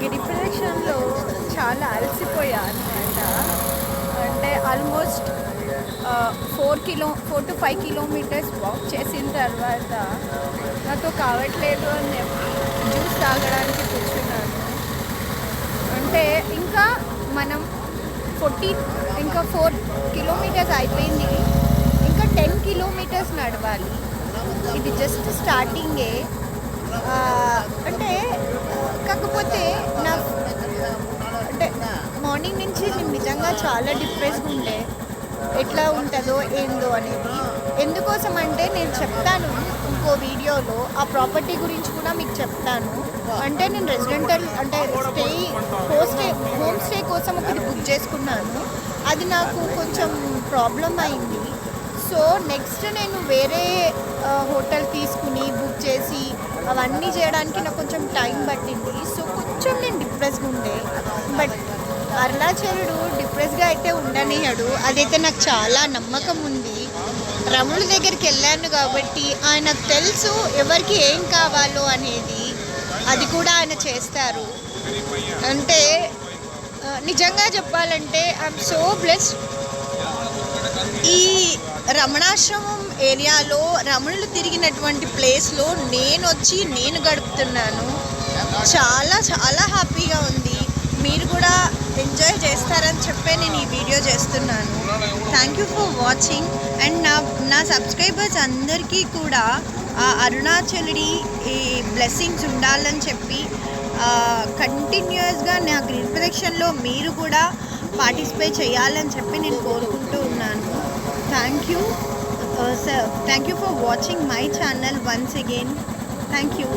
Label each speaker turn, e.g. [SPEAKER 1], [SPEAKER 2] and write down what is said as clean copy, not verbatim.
[SPEAKER 1] గిరి ప్రదక్షిణలో చాలా అలసిపోయా అనమాట. అంటే ఆల్మోస్ట్ 4 to 5 kilometers వాక్ చేసిన తర్వాత నాతో కావట్లేదు అని చెప్పి జ్యూస్ తాగడానికి కూర్చున్నాను. అంటే ఇంకా మనం 4 kilometers అయిపోయింది, ఇంకా 10 kilometers నడవాలి. ఇది జస్ట్ స్టార్టింగే. అంటే కాకపోతే నా అంటే మార్నింగ్ నుంచి నేను నిజంగా చాలా డిప్రెస్గా ఉండే, ఎట్లా ఉంటుందో ఏందో అనేది. ఎందుకోసం అంటే నేను చెప్తాను ఇంకో వీడియోలో, ఆ ప్రాపర్టీ గురించి కూడా మీకు చెప్తాను. అంటే నేను రెసిడెంటల్ అంటే హోమ్ స్టే కోసం ఒకటి బుక్ చేసుకున్నాను. అది నాకు కొంచెం ప్రాబ్లం అయింది. సో నెక్స్ట్ నేను వేరే హోటల్ తీసుకుని బుక్ చేసి అవన్నీ చేయడానికి నాకు కొంచెం టైం పట్టింది. సో కొంచెం నేను డిప్రెస్గా ఉండే, బట్ అరుణాచలుడు డిప్రెస్గా అయితే ఉండనియడు, అదైతే నాకు చాలా నమ్మకం ఉంది. రమణుల దగ్గరికి వెళ్ళాను కాబట్టి ఆయనకు తెలుసు ఎవరికి ఏం కావాలో అనేది, అది కూడా ఆయన చేస్తారు. అంటే నిజంగా చెప్పాలంటే ఐఎమ్ సో బ్లెస్డ్. ఈ రమణాశ్రమం ఏరియాలో రమణులు తిరిగినటువంటి ప్లేస్లో నేను గడుపుతున్నాను. చాలా చాలా హ్యాపీగా ఉంది. మీరు కూడా ఎంజాయ్ చేస్తారని చెప్పే నేను ఈ వీడియో చేస్తున్నాను. Thank you for watching. And నా సబ్స్క్రైబర్స్ అందరికీ కూడా అరుణాచలుడి ఈ బ్లెస్సింగ్స్ ఉండాలని చెప్పి కంటిన్యూస్గా నా గిరి ప్రదక్షిణలో మీరు కూడా పార్టిసిపేట్ చేయాలని చెప్పి నేను కోరుకుంటూ ఉన్నాను. Thank you for watching my channel once again. Thank you.